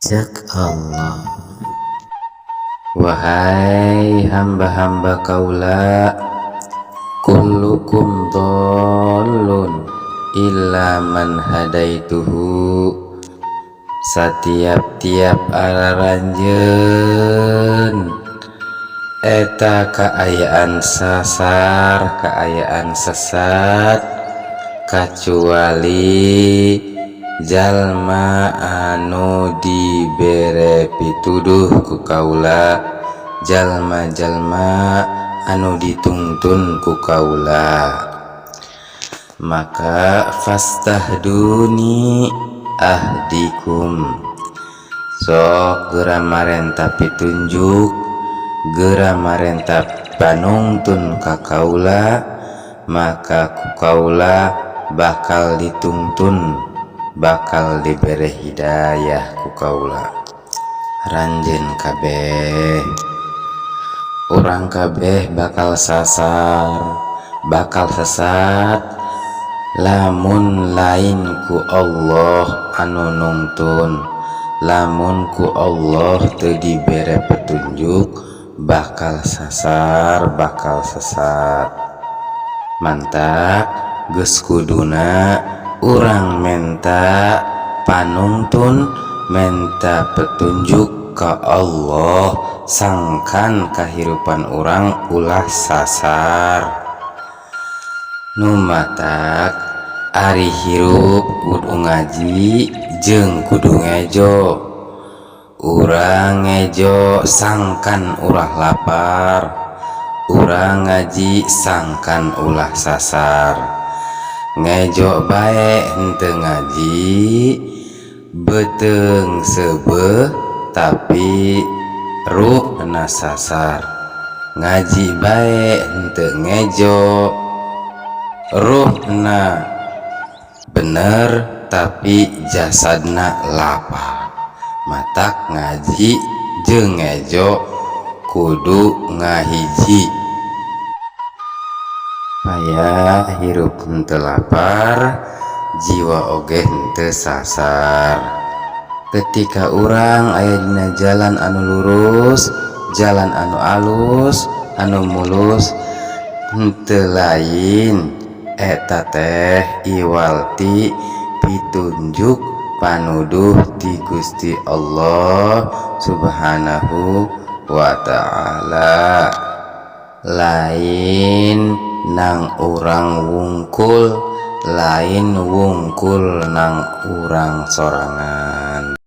Jak Allah. Wahai hamba-hamba Kaula, kullukum dhallun illa man hadaituhu. Setiap-tiap araranjeun eta kaayaan sasar, kaayaan sesat, kecuali jalma anu dibere pituduh ku Kaula, jalma-jalma anu ditungtun ku Kaula. Maka fastahduni ahdikum, sok geura marentah pitunjuk, geura marentah panungtun ka Kaula, maka ku Kaula bakal ditungtun, bakal diberi hidayah ku Kaula. Ranjeun kabeh, urang kabeh bakal sasar, bakal sesat lamun lain ku Allah anu nungtun, lamun ku Allah teu dibere petunjuk bakal sasar, bakal sesat. Mantap geus kuduna urang menta panungtun, menta petunjuk ka Allah, sangkan kahirupan urang ulah sasar. Nu matak ari hirup kudu ngaji jeung kudu ngejo. Urang ngejo sangkan ulah lapar, urang ngaji sangkan ulah sasar. Ngejo bae henteu ngaji, beteung seubeuh tapi ruhna sasar. Ngaji bae henteu ngejo, ruhna bener tapi jasadna lapar. Matak ngaji jeung ngejo kudu ngahiji, supaya hirup henteu lapar, jiwa oge henteu sasar. Ketika urang aya dina jalan anu lurus, jalan anu alus, anu mulus, henteu lain eta teh iwalti pitunjuk panuduh ti Gusti Allah Subhanahu wa ta'ala. Lain nang urang wungkul, lain wungkul nang urang sorangan.